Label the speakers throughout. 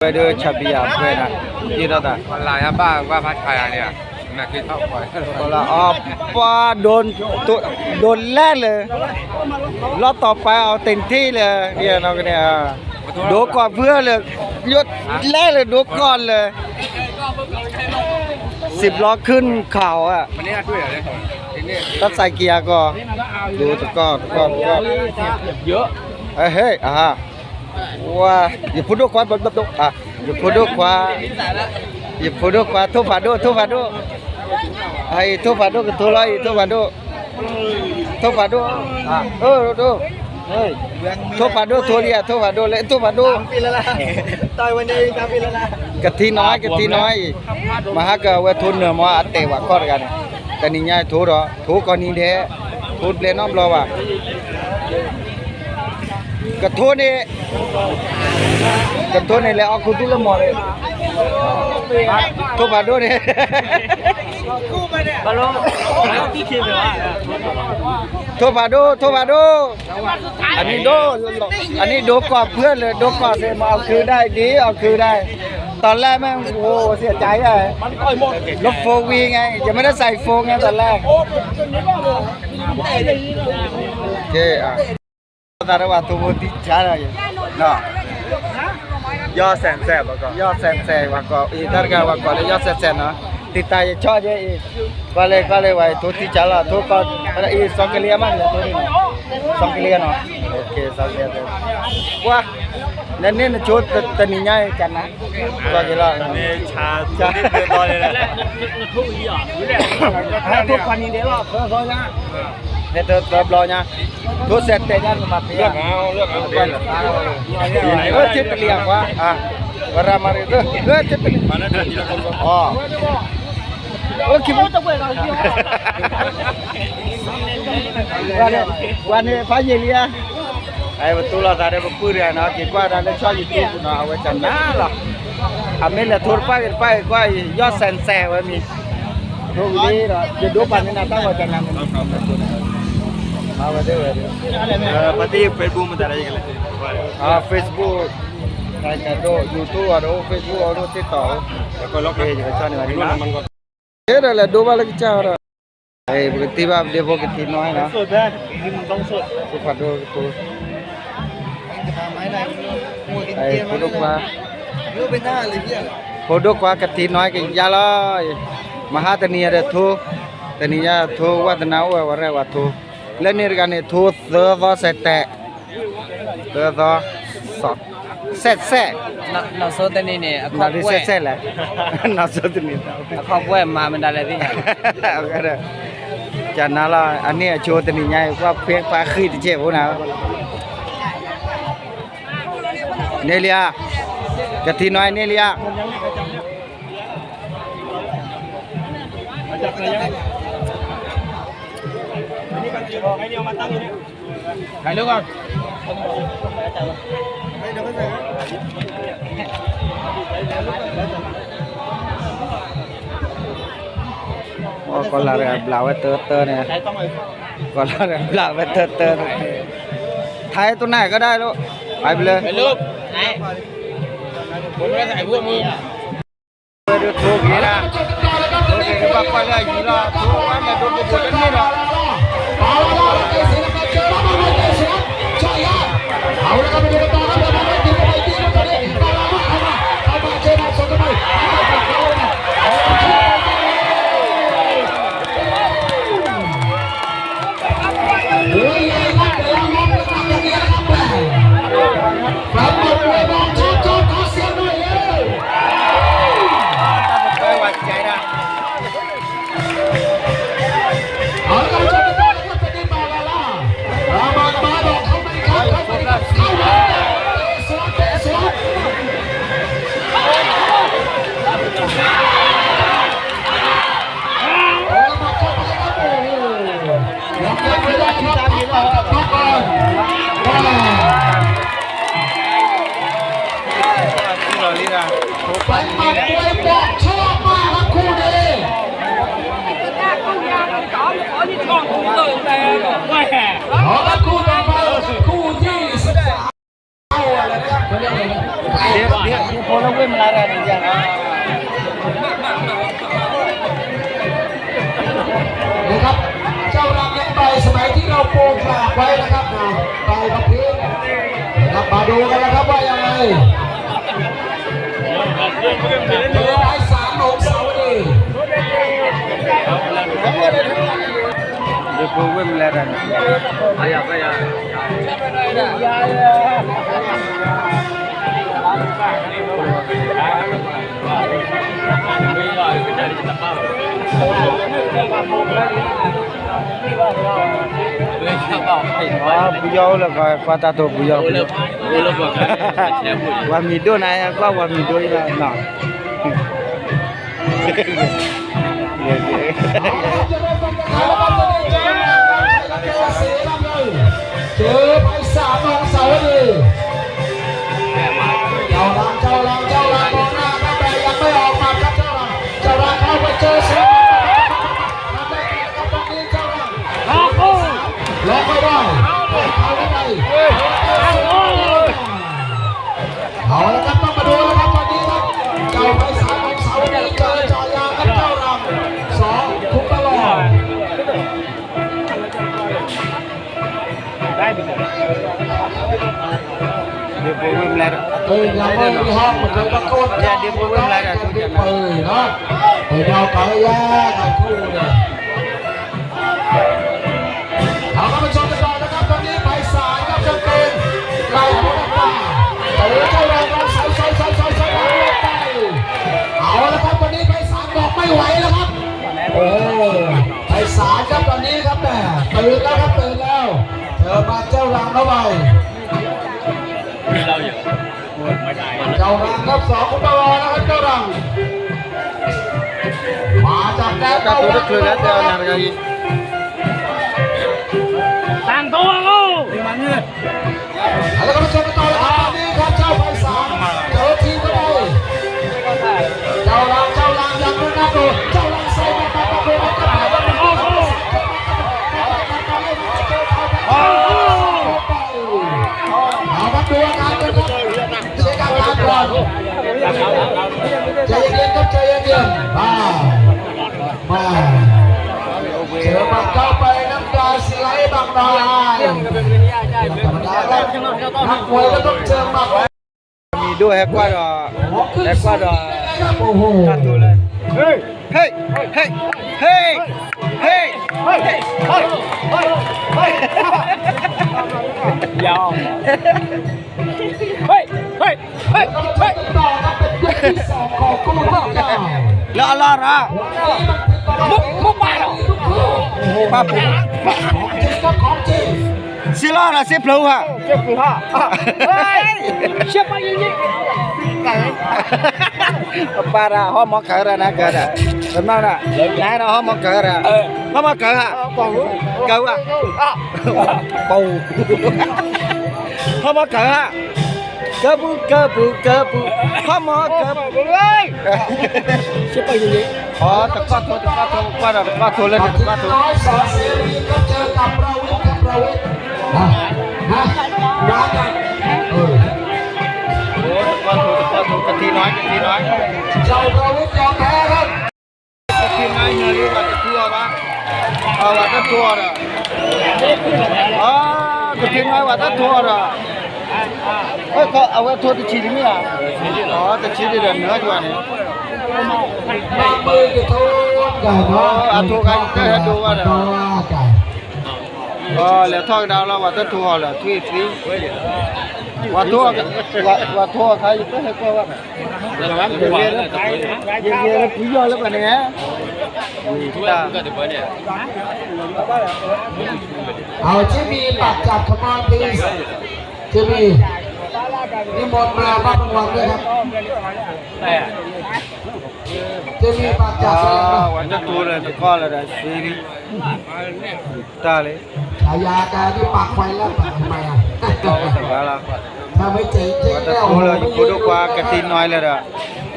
Speaker 1: ไปดูชาบีอ่ะเพื่อนอ่ะยี่รถอ่ะ
Speaker 2: หลายบ้างว่าพัดไทยเนี่ยแม่คิดเท่าไหร่
Speaker 1: ก็ละอ๋อป้าโดนแรกเลยรอบต่อไปเอาเต็มที่เลยเนี่ยเราก็เนี่ยดูก่อนเพื่อเลยยศแรกเลยดูก่อนเลย10 ล้อขึ้นเข่าอ่ะ
Speaker 2: วันนี้ช่วยอะไรเนี่ย
Speaker 1: ถ้าใส่เกียร์ก็ดูตะก้อเยอะเฮ้ยว่าอย่าพูดด้วยความแบบอย่าพูดด้วยความอย่าพูดด้วยความทุบฝาดูไอ้ทุบฝาดูกับทุบเลยทุบฝาดูดูเฮ้ยทุบฝาดูทุเรียทุบฝาดูเลยทุบฝาดูปีละละต่อยวันนี้3 ปีละละกะทิน้อยมาหากะเวทุนเนื้อมาเตะว่าก้อนกันแต่นี่ง่ายทุรอทุก่อนนี้เด้ทุเปลน้อมรอว่ะกระทุนนี่แล้วเอาคุณที่ละหมดเลยทุบมาดูนี่บอลที่คิดเลยว่าทุบมาดูอันนี้ดูกว่าเพื่อนเลยดูกว่าเลยมาเอาคือได้ดีเอาคือได้ตอนแรกแม่งโอ้เสียใจเลยรถโฟวีไงยังไม่ได้ใส่โฟไงตอนแรกโอเคตารว่าตัวที่ช้าเลยเนาะยอดแสนแล้วก็ยอดแสนว่าก็อีตารว่าก็เลยยอดแสนเนาะติดตายชอบเยอะอีกก็เลยไว้ตัวที่ช้าละตัวก็อี2 กิโลมั้งตัวนี้2 กิโลเนาะโอเค2 กิโลว้านั่นนี่นะชุดตะนิญ่จันนะก็กี่ละนี่ชาที่เรียบร้อยเลยนะทุกอีอ่ะทุกวันนี้เดี๋ยวรอบเพิ่มนะเนี่ยเรียบร้อยนะทุกเสร็จแต่ยันมาเลือกเอาจิตเลี้ยงวะวารามาริจิตเลี้ยงอ๋อโอ้คิดว่าจะไปเราเดียววันนี้พายเลียไอ้betul lah ada berpura nak kita ada show YouTube nak awak channel lah ambil lah tur pai kau yo sense wah mi tu ni lah jadi pan ni nak tahu channel ni apa dia pasti Facebook mana ada je Facebook ada YouTube ada Facebook ada TikTok kalau je channel ni lah dia lah 2 lagi cara berarti bab dia boleh tinoi lah Padu tu Produk wa kati nói cái giá lo mà ha tani ada thu tani ya thu wa tana wa wa wa thu lên ni cái này thu sơ do sẽ tệ sơ do sọt xét
Speaker 3: nó số tên này nè
Speaker 1: nó đi xét lại nó số tên này
Speaker 3: không quên mà mình đã lấy đi
Speaker 1: nhỉ cho nó là anh này chua tên này qua phiên phá khi thì chịu nào Nelia cái thì nói Nelia
Speaker 2: Hai nước con
Speaker 1: còn là blau tơ này còn là blau tơ này tháiตัวไหนก็ได้ลูกไปเลย
Speaker 3: ลูกไหนผมไม่ใส่พวกมือ
Speaker 1: ดูถูกนี่นะดูดีกว่าไปเลยยี่ละถูกว่าเนี่ยดูบุบนี่นะเอาละครับไปดูกันต่อครับมาที่ไปที่ตอนนี้เอามาเจอมาส่งกันไป
Speaker 4: ปันด้วยบอกชอบมากครับคู่นี้ขอรับคู่ต่อไปคู่ที่13เอาอะไรนะครับ
Speaker 1: dia bola gue melarang dia.
Speaker 4: นะครับเจ้ารำยังต่อยสมัยที่เราโปรฝากไว้นะครับต่อยกับพื้นนะครับมาดูกันนะครับว่ายังไงเดินไป3 เสาดี
Speaker 1: Dia gue melarang.
Speaker 2: Ayah.
Speaker 1: Bujau lah kata tu bujau. Wamido naik apa wamido lah nak.
Speaker 4: เจอไป3 เสาดีเจ้าลังมองหน้าครับแต่ยังไม่ออกมาครับเจ้าลังเข้าไปเจอเสือล็อกไม่ได้เข้าไม่ได้เอาละครับต้องมาดูแล้วครับวันนี้ครับเจ้าไป3 เสาดีเจอจอยากับเจ้าลัง2 คุกตลอด
Speaker 1: Dia gue melarang.
Speaker 4: ยังไม่มีห้องเหมือนกันตะโกนอย่าเดี๋ยวผมไล่กันทุกอย่างเลยเนาะไปเราไปแยกกันคู่เลยเอาละไปชมกันต่อนะครับตอนนี้ไปสายครับกางเกงไล่หัวกันมาแต่เจ้าเราใส่ไปเอาละครับวันนี้ไปสายบอกไม่ไหวแล้วครับโอ้ไปสายครับตอนนี้ครับแม่ตื่นแล้วครับตื่นแล้วเจอมาเจ้ารังเข้าไปเจ้ารังครับ2 คุปตลอนะครับเจ้ารังมาจากแดน
Speaker 1: Kata tu dah keluar dah nak lagi.
Speaker 3: Tang tua kau.
Speaker 4: แล้วก็มาชมกันต่อเลยครับนี่ครับเจ้าไพศาลเจอทีมก็ได้เจ้ารังยังไม่นับดูเจ้ารังใส่มาตัดตัวให้กับเอาครับดูอาการกันครับเช็คอาการก่อนใจเย็นครับใจเย็นมาเจอมันเข้าไปน้ำตาสไลด์บางรายธรรมดาครับนักมวยก็ต้องเจอหมัด
Speaker 1: Wamido Ecuador. Satu lah. Hey.
Speaker 3: Dạ. Hey.
Speaker 4: ต่อครับเป็นยกที่2ของคู่ต่อเจ้า
Speaker 1: La ra.
Speaker 3: Múc ba đâu.
Speaker 1: Papu.
Speaker 4: ของจริง
Speaker 1: Sila lah si pelau ha.
Speaker 3: Siapa ini?
Speaker 1: Para ho mo kara na kara. Benar tak? Nai na ho mo kara. Ho mo kara. Kau ah. Bau. Ho mo kara. Kebu. Ho mo kebu.
Speaker 3: Siapa ini?
Speaker 1: Oh, tepat tu pada tepat tu lah
Speaker 4: ที
Speaker 1: tepat tu.
Speaker 4: น้อยสอเสรีก็เจอกับประวิทย์มากัน
Speaker 1: Tepat tu ketiน้อย
Speaker 4: เจ้าประวิทย์ยอมแพ้ครับ
Speaker 1: Ketiน้อย nyari waktu tua bang. Waktu tua dah. Ketiน้อยwaktu tua dah. Kau awak tua tu ciri ni ah. Tu ciri dah nih jual ni.
Speaker 4: บางมือจะโทษกันเนาะ
Speaker 1: Atu kan kita ada dua dah. Lepas dah lah waktu tua lah, tui. Waktu kai itu heko apa? Ye punya lah kan ya. Kita
Speaker 4: เอาที่มีปักจับขมอนพีสที่มีนิมนต์มาบ้างรางวัลด้วยครับที่มีปักจับ
Speaker 1: waktu tua lah, tekak lah dah sini. Tak le.
Speaker 4: ฉายาแกที่ปักไฟแล้วปักทำไมอ่ะ
Speaker 1: Tak lah.
Speaker 4: ถ้าไม่เจ๋ง
Speaker 1: Waktu tua lah, bodoh kuah ketiน้อยlah dah.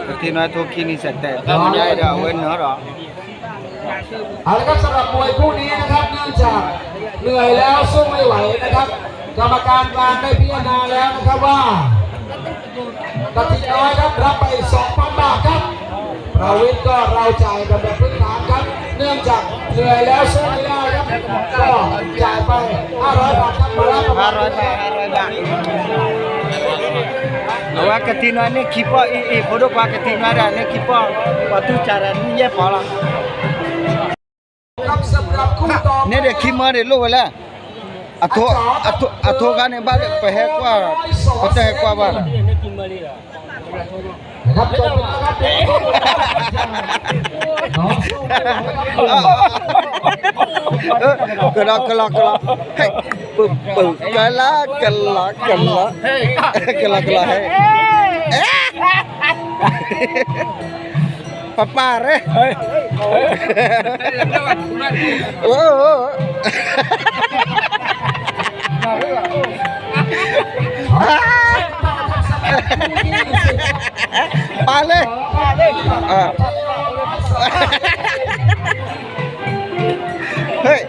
Speaker 1: Ketiน้อยtu kini sekte. Tak punya dah, wen dah.
Speaker 4: เอาละครับสำหรับมวยคู่นี้นะครับเนื่องจากเหนื่อยแล้วสู้ไม่ไหวนะครับกรรมการกลางได้พิจารณาแล้วนะครับว่า กติน้อยครับรับไป 2,000 บาทครับเราวิทย์ก็เราจ่ายแบบพื้นฐานครับเนื่องจากเหนื่อยแล้วสู้ไม่ได้ครับก็จ่ายไป500 บาทครับมารับประมาณ
Speaker 1: 500 bạc 500 bạc Awak ketinwa ni kipo bodoh kwa ketinwa dah ni kipo waktu cara ni ye pola
Speaker 4: ครับสำหรับคู่ต่อ
Speaker 1: ni dia kima dia lu lah atho kan ni balik pehek kwa kota kwa ba
Speaker 4: นะครับจบไปแล้วครับน้องสู้ไม่ไหวครับ
Speaker 1: kelak hey kelak hey papa re oh Pale. Hey.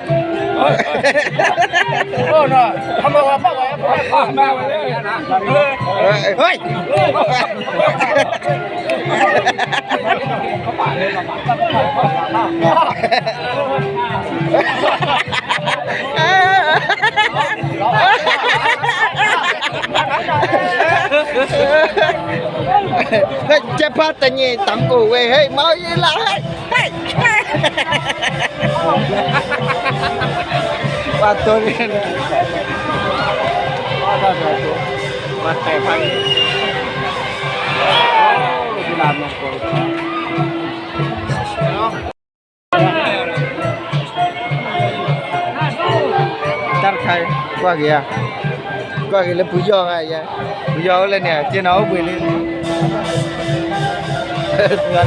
Speaker 1: Oh no. Kamu apa ya? Hei. Cepat tanya tangku weh, hei mau hilang, hei. Patut ni. Ada tu. Matai pagi. Bila nak kau. Tar khai qua kìa. Qua kìa là pujo kaya. Pujo lên nè, trên áo bự lên.
Speaker 4: เ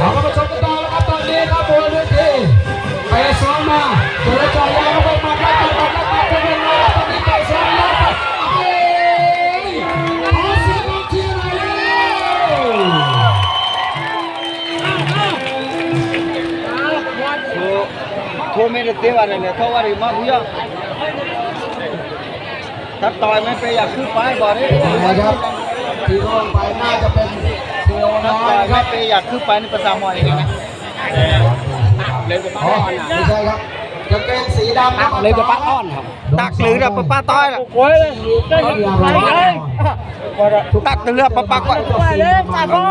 Speaker 4: อามาชมกันต่อแล้วครับตอนนี้ครับบนเวทีไปซ้อมมาเจอจ่อยาวไปมาได้ต่อเป็นเวลาตอนนี้ไปซ้อมแล้วขอเสียงเชียร์หน่อย
Speaker 1: Thua mấy được tiêu này nè, thua vào thì mà pujo. Thắp tỏi mấy peอยากขึ้นไปบ่ดิ
Speaker 4: นะครับที่ร่วงไปน่าจะเป็นเซียวน้อยค
Speaker 1: ไม่
Speaker 4: รับ
Speaker 1: ไปอยากขึ้นไปนี่ภาษามอญนี่นะ
Speaker 4: อ๋อไม่ใช่ครับกางเกงสีดำครับ
Speaker 3: เลยกับป้าอ้อนครับ
Speaker 1: ตักหรือแบบป้าต้อยล่ะ
Speaker 4: ไม่มีอะไรแน่นอน
Speaker 1: ตักหรือแบบป้าก้อย
Speaker 4: ไปเลยจ้าพ่อ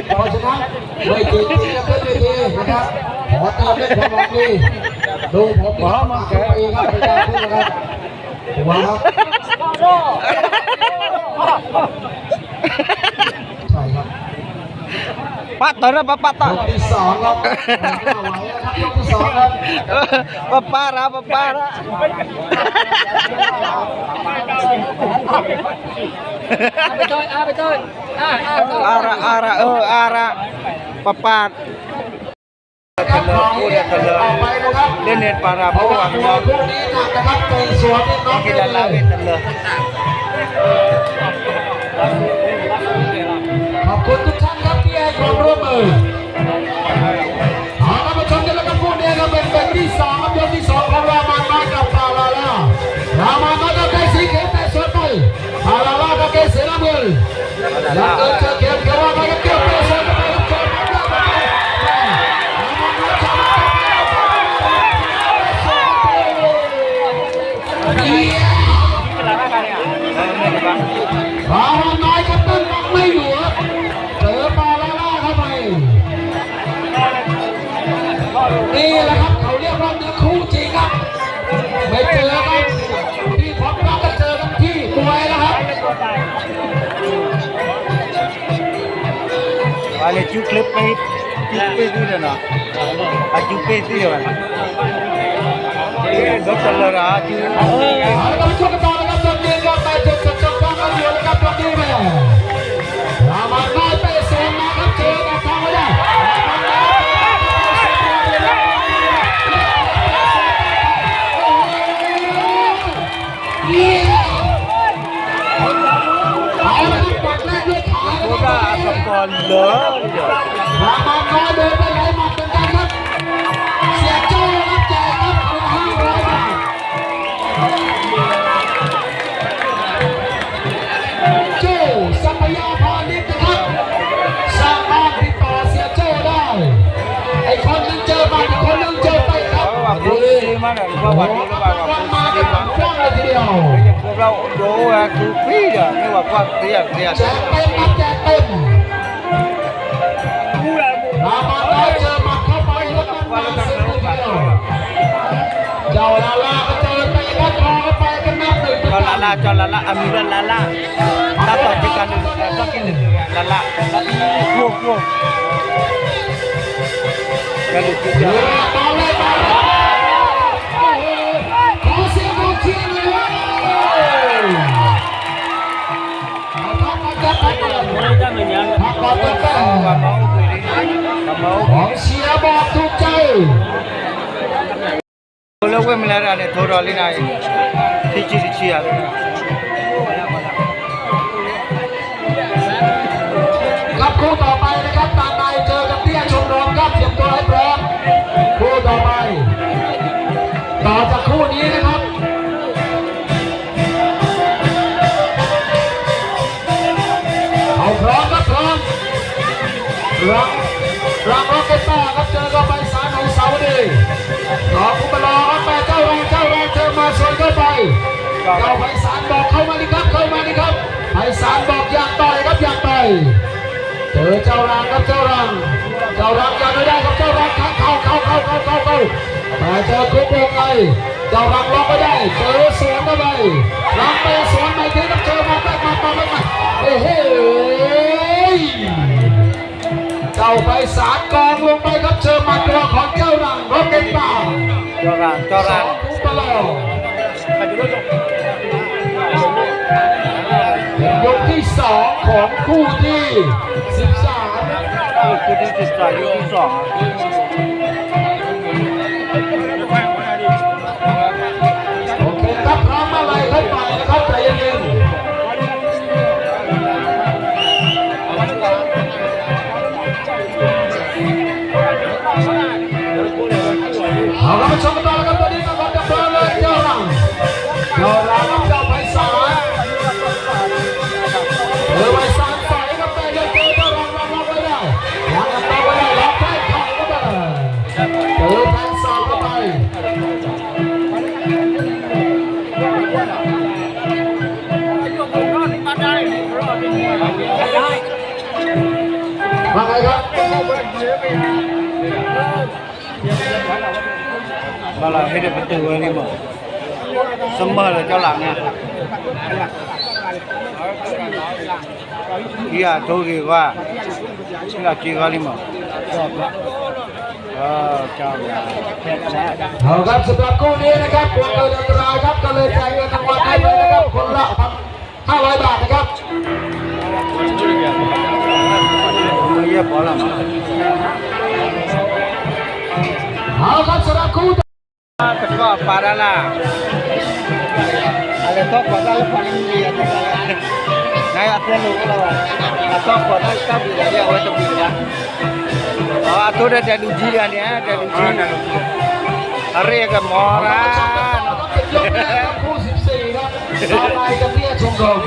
Speaker 4: เพราะฉะนั้นไม่จริงๆจะเป็นดีนะครับขอตามเล่นความหวังดีดูผมขอมาแข่งเองครับไม่ได้พูดนะครับว้าวใช่ครับ
Speaker 1: ป้าต้อยนะป้าต้อย
Speaker 4: ยกที่สองครับไม่ไหวแล้วครับยกที่สองครับ
Speaker 1: ป้าระ
Speaker 3: ไปต้น
Speaker 1: อาระป้าudah telur dia net para
Speaker 4: เพราะว่า
Speaker 1: bawang
Speaker 4: ตัวคู่นี้หนักนะครับเป็นส่วนที่น้อง
Speaker 1: kita lawit telur
Speaker 4: ขอบคุณทุกท่านครับที่ให้ความร่วมมือเอาละมาชมกันแล้วครับคู่นี้ก็เป็นแบบที่สองครับยกที่สองของรามันน้อยกับปาลาล่ารามันน้อยกับไก่สีเขียวแต่สวนไปปาลาล่ากับไก่สีน้ำเงินแล้วเกิดเจอเขียวเขียวมากับเขียวเขียวสวนไปกับเขียวมากับเขียวปาลาน้อยกับต้นบังไม่อยู่ครับเจอปาลาล่าเข้าไปนี่แหละครับเขาเรียกว่าเนื้อคู่จริงครับไม่เจอกันที่พบกันก็เจอกันที่มวยนะครับ
Speaker 1: Wale ju clip pe tu dah na. Aju pe tu dah. Dok telur aju.
Speaker 4: เอาละครับช่วยกันต่อนะครับตอนนี้ก็ไปจุดจบความกันอยู่นะครับตอนนี้แม่รามันน้อยไปโซนมาครับเจอกันทางไม่ได้เอาละครับปักแรกด้วยขา
Speaker 1: Boga kapal le.
Speaker 4: รามันน้อยเดินไปไหนหมัดเหมือนกันครับเสียโจ้ครับแจกครับคนละ500 บาทโจ้สัพยา
Speaker 1: ว่าวันนี้ก็ว่า
Speaker 4: วัน
Speaker 1: ว่า
Speaker 4: มา
Speaker 1: ดี
Speaker 4: กัน
Speaker 1: ว่า
Speaker 4: กว้างเลยทีเดียว
Speaker 1: อย่างพวกเราดูคือพี่เด้อไม่ว่ากว้างเตี้ย
Speaker 4: แจกเต็มครับแจกเต็มรามาได้เจอหมัดเข้าไปแล้วก็มาเสียทีเดียวเจ้าลาลาก็เจอไปก็ทอเข้าไปกันนับหนึ่ง
Speaker 1: จอลาลาอามีรันลาลาถ้าต่อที่กันหนึ่งก็กินหนึ่งลาลาพวกกันดูที่เดียว
Speaker 4: ต่อเลยต่อเลยขอเสียงดูทีเลยเอาเข้ามาจับไปเลยพักก่อนแป๊บ
Speaker 1: ว่าเมาคุยกับเมา
Speaker 4: ของเชียร์บอกถูกใจ
Speaker 1: แล้วเว้ยมันอะไรเนี่ยโทรลีนายที่ชี้อ่ะ
Speaker 4: ครับคู่ต่อไปนะครับตามในเจอกับเตี้ยชมรมครับเตรียมตัวให้พร้อมคู่ต่อไปต่อจากคู่นี้นะครับเอาพร้อมครับพร้อมรังร็อกเก็ตต้าครับเจอกับไปสารของเสาดีรอคุณมารอครับแม่เจ้าแรงเจอมาสวนเข้าไปเจ้าไพศาลบอกเข้ามาดิครับไพศาลบอกอยากต่อยครับอยากต่อยเจอเจ้ารังครับเจ้ารังยังไม่ได้ครับเจ้ารังเข้าแต่เจอคุกวงในเจ้ารังล็อกไม่ได้เจอสวนเข้าไปรังไปสวนไปทีครับเจอมาเฮ้เจ้าไพศาลกองลงไปครับเจอหมัดรอของเจ้ารังรบเป็นป่า
Speaker 1: จอรัง
Speaker 4: คู่ตลอดยกที่2ของคู่ที่13
Speaker 1: คือที่ติดต่อยุคที่2
Speaker 4: โอเคครับพร้อมอะไรเข้าไปนะครับใจเย็นเอาละมาชมกันต่อแล้วครับตอนนี้มาก่อนจะเปิดเลยเจ้ารังครับเจ้าไพศาลไพศาลใส่ครับแต่ยังเจอเจ้ารังล็อกไม่ได้ล็อกได้เข่าเข้าไปเจอแทงศอกเข้าไปว่าไงครับ
Speaker 1: มาละให้ได้ประตูนี่มั้งเสมอเลยเจ้าหลังเนี่ยที่อ่ะโทษว่าที่อ่ะจีกันนี่มั้งเจ้าหลัง
Speaker 4: เอาครับสำหรับคู่นี้นะครับตัวเกินอันตรายครับก็เลยจ่ายเงินรางวัลให้เลยนะครับคนละ500 บาทนะครับ
Speaker 1: มือเยอะพอละมั้ง
Speaker 4: เอาครับสำหรับคู่
Speaker 1: แต่ก็ปาราลาอะไรต้องก่อนได้ฟังดีอ่ะนายอาเซียนรู้เราต้องก่อนได้ก็ดีเดียวไว้ตรงนี้นะตัวเด็ดดูจีอันเนี้ยเด็ดดูจีอะไรกันมอรา
Speaker 4: คู่14ครับต่อไปกับเตี้ยชมรม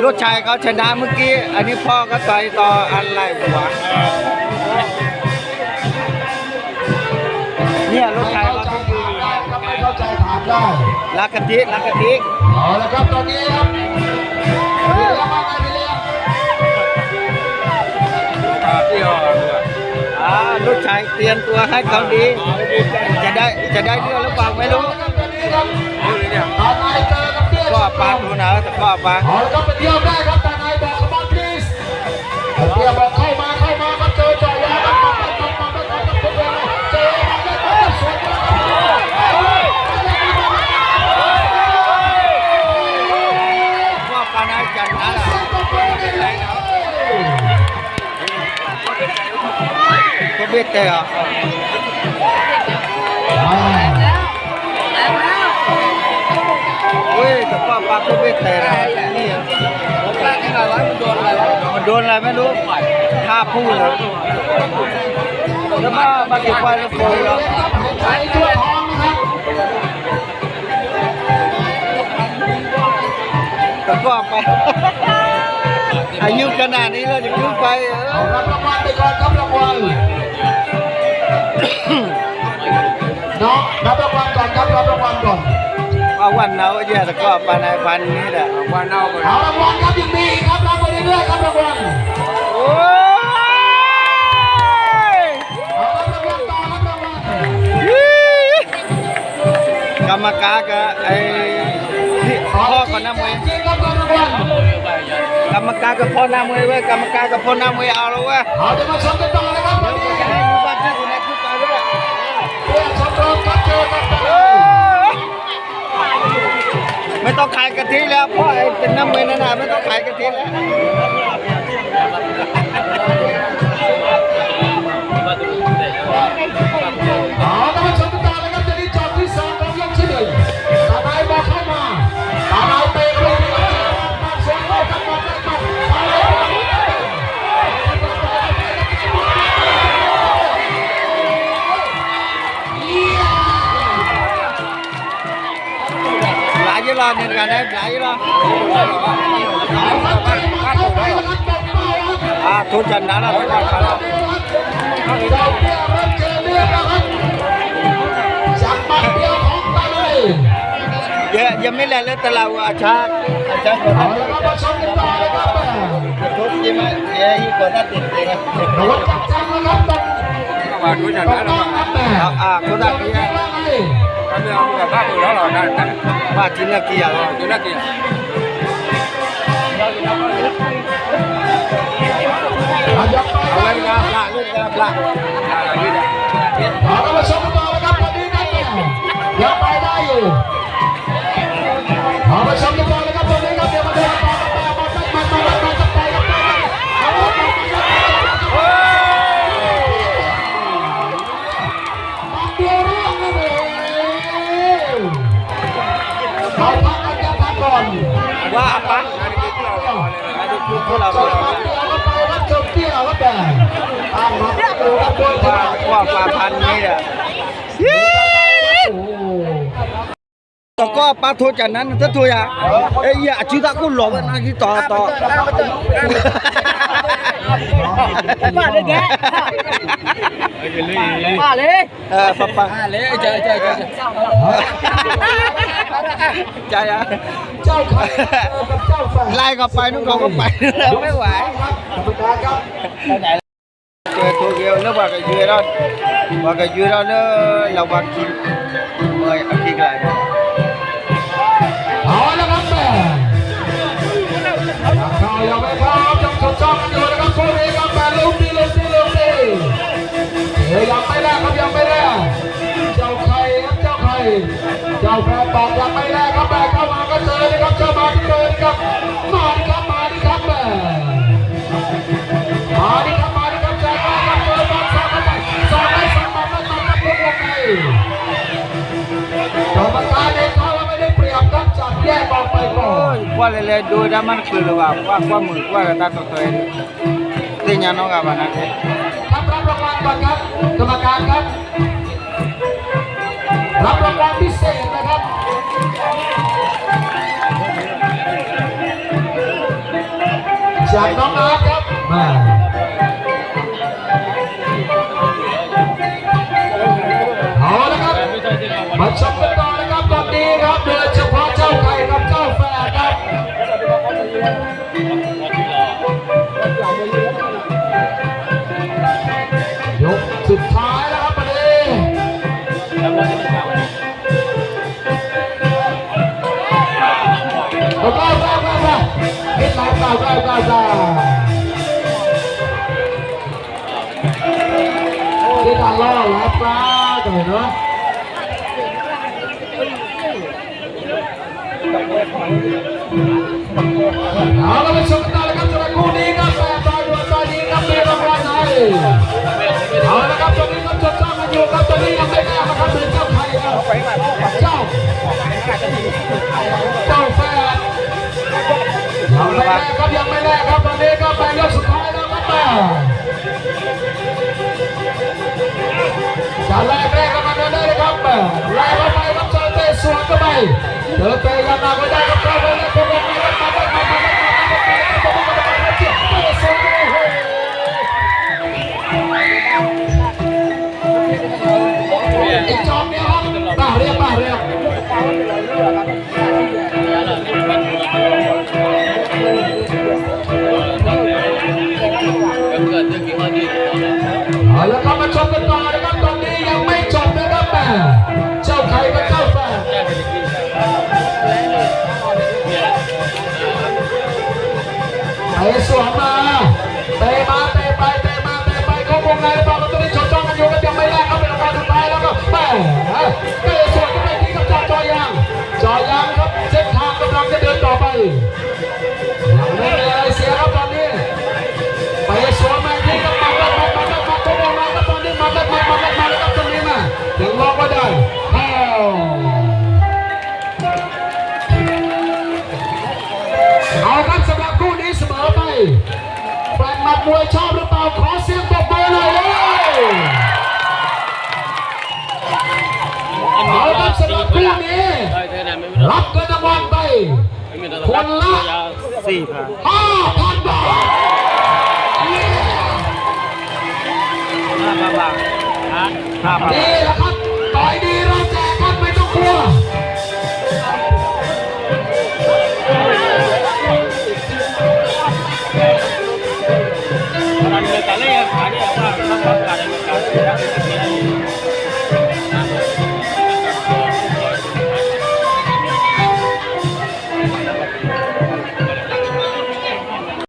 Speaker 1: ลูกชายเขาชนะเมื่อกี้อันนี้พ่อก็ต่อยต่ออะไรวะเนี่ยลูกชายเขา
Speaker 4: ไม่เข้าใจถามได้
Speaker 1: ลักกะทิ
Speaker 4: เอาละครับตอนนี้ครับพี่เลี้ยงว่าไงพี่เลี้ยง
Speaker 1: ลูกชายเตรียมตัวให้เขาดีจะได้เรื่องหรือเปล่าไม่รู้
Speaker 4: ตอนนายเจอกับเตี้ย
Speaker 1: ก็ปาดูนะแต่ก็ปา
Speaker 4: เอาละครับไปเที่ยวได้ครับตอนนายบอกสมอนพลีสเตี้ยบอกเข้ามาครับเจอจ่อยยาครับมาเจอมาได้สวน
Speaker 1: ก็ปานายจันนะก็เบ็ดแต่อ่ะเว้ยแต่ก็ปาก็เบ็ดแต่นี่มันโดนอะไรไม่รู้ท่าพูดเลยแล้วมาเก็บไว้แล้วโกยแล้ว
Speaker 4: ใช้ถ้วยทองนะครับ
Speaker 1: แต่ก็ไป อายุขนาดนี้เราจะขึ้นไป
Speaker 4: เอารับรางวัลไปก่อนครับรางวัล น้อง รับรางวัลก่อนครับรับรางวัลก่อน
Speaker 1: ว่าวันเอาเยอะแต่ก็ปานในพันนี้แหละ
Speaker 2: ว่าเน่าไป
Speaker 4: เอารางวัลครับยังมีอีกครับรับไปเรื่อยๆครับรางวัล
Speaker 1: โอ้ย
Speaker 4: เอารับรางวัลต่อรับรางวัล
Speaker 1: กรรมการกับไอ้ที่พ่อก่อนน้ามวย
Speaker 4: จริงครับรับรางวัล
Speaker 1: กรรมการกับพ่อน้ามวยเว้ยกรรมการกับพ่อน้ามวยเอาแล้วเว้ย
Speaker 4: เอาจะมาชมกันต่อนะครับวันนี้
Speaker 1: ให้มีบ้านที่อยู่ในคุกไปด้วย
Speaker 4: เพื่อชมรมครับเจอกันไป
Speaker 1: ไม่ต้องขายกะทิแล้วพ่อไอ้เป็นน้ำมวยนั่นน่ะไม่ต้องขายกะทิแล้ว
Speaker 4: เอาจะมาชมกันต่อนะครับจะได้จบที่สองของยกที่หนึ่งตาไนายบอกเข้ามาตาไนายเตะไปที่เจอมาสวนเข้ากันมาได้ต่อเอาเลย
Speaker 1: หลายยี่รอเนี่ยกันนะหลายยี่รอ
Speaker 4: เอาครับเข้าไปนะครับตบมาครับ
Speaker 1: ทุนจันทร์นะแล้วทุกคนครับ
Speaker 4: เราเพื่อรับเจอเรื่องนะครับจากบัตรเดียวของตาไนาย
Speaker 1: ยังไม่แลเลยแต่เราอาชาก่อน
Speaker 4: เอา
Speaker 1: นั้น
Speaker 4: ละครับมาชมกันต่อนะครับ
Speaker 1: ทุกยี่มันยี่ก่อนนั้นติดเลยนะ
Speaker 4: รถจับจังนะครับตบ
Speaker 2: ว่ารู้จัก
Speaker 4: ต
Speaker 2: นะ
Speaker 4: บ
Speaker 2: เรา
Speaker 4: มาครับแม่
Speaker 1: คนดักนี่
Speaker 2: ก็ไม่เอาแบบภาพเราเราได้
Speaker 1: มาจินนักเกียร์
Speaker 2: ดูน่าเกลียด
Speaker 1: เอาไว้งานละเล่นงานละ
Speaker 4: เอาละมาชมกันต่อนะครับวันนี้นะยังไปได้อยู่เอามาชมกันต่อนะครับวันนี้ครับเดี๋ยวมาดูกันต่อกันไปครับเอาละมาเดี๋ยวเรื่องนั่นเองเอาพักกันจะพักก่อน
Speaker 1: ว่าปะอันนี้คือพวกเรา
Speaker 4: จบพักเดียวก็ไปรับชมเที่ยวครับแต่ตามมาดูกันด้วยค
Speaker 1: ว่า
Speaker 4: รับ
Speaker 1: ว่าพันนี่แหละ
Speaker 4: โอ้
Speaker 1: ต่อก็ปาโทจันนั้นถ้าทัวร์เอ้ยอย่าชื่อตะกุหลบนะที่ต่อ
Speaker 3: ป้าเลยแกป้าเลย
Speaker 1: ป้า
Speaker 3: เลยเจอ
Speaker 1: ใจอ่ะ
Speaker 4: เจ้าไข่กับเจ้าแฝด
Speaker 1: ไล่ก็ไปนู่นเขาก็ไปแล้วไม่ไหว
Speaker 4: ครับกรรมการครับ
Speaker 1: เจอตัวเดียวแล้วว่าก็ยืนแล้วว่าก็ยืนแล้วเนี่ยเราว่ากินเมื่อยเอากินอะไร
Speaker 4: เอาละครับแม่ข่าวยังไม่พร้อมยังสดๆกันอยู่นะครับคู่นี้ครับแม่ลุงดียังไม่แรกครับยังไม่แรกเจ้าไข่ครับเจ้าไข่เจ้าแฝดบอกยังไม่แรกครับแม่เข้ามาก็เจอเลยครับเจ้ามาที่เจอครับมาดิครับแม่มาดิครับใจมาครับเจอบอลสองไปสองไปสองมาครับลุกลงไปกรรมการเองเขาไม่ได้เปรียบครับจับแยกออกไปก่อ
Speaker 1: โอ้
Speaker 4: น
Speaker 1: ยกว่าเลยดูด้ามันคือเลยว่ามือกว่าตาตัวเองที่ยาน้องกับมันนะ
Speaker 4: รับรางวัลก่อนครับกรรมการครับรับรางวัลพิเศษนะครับจากน้องอาร์ตครับมาเอาละครับมาชมกันต่อนะครับตอนนี้ครับโดยเฉพาะเจ้าไก่กับเจ้าแฝดครับยกสุดท้ายแล้วครับประเดี๋ยวเอาก้าวเฮ็ดหลายก้าวที่ทางล่อแล้วปลาจะเห็นเนาะเอาละมาชมกันต่อเลยครับสำหรับคู่นี้ครับแปดตอนนี้ครับมีรางวัลให้เอาละครับตอนนี้ครับจดจ้องกันอยู่ครับตอนนี้ยังไม่แน่นะครับเป็นเจ้าไข่ครับเจ้าแฝดยังไม่แน่ครับตอนนี้ก็ไปยกสุดท้ายแล้วครับแม่จะแรกกันมาได้เลยครับไล่เข้าไปครับเจอเตะสวนเข้าไปเจอเตะกันมาก็ได้ครับเข้าไปแล้วก็ลงมาไอ้จอมเนี่ยครับ สวนมาเตะมาเตะไปเตะมาเตะไปเขาวงในบอลเราต้องได้ชนจ้องกันอยู่กันยังไม่แรกเขาเป็นรางวัลสุดท้ายแล้วก็แม่เตะสวนก็ไม่ทิ้งกับจอยางครับเส้นทางกำลังจะเดินต่อไปยังไม่มีอะไรเสียครับตอนนี้ไปสวนมาที่กับมาเขาวงในครับตอนนี้มาแล้วครับตรงนี้มายังมองไม่ได้เอาครับสำหรับคู่นี้เสมอไปแฟนหมัดมวยชอบหรือเปล่าขอเสียงปรบมือหน่อยเลยเอาครับสำหรับคู่นี้รับเงินรางวัลไปคนละ
Speaker 1: 4,000
Speaker 4: 5,000 บาท
Speaker 1: 5,000 บาท 5,000
Speaker 4: นี่แหละครับต่อยดีเราแจ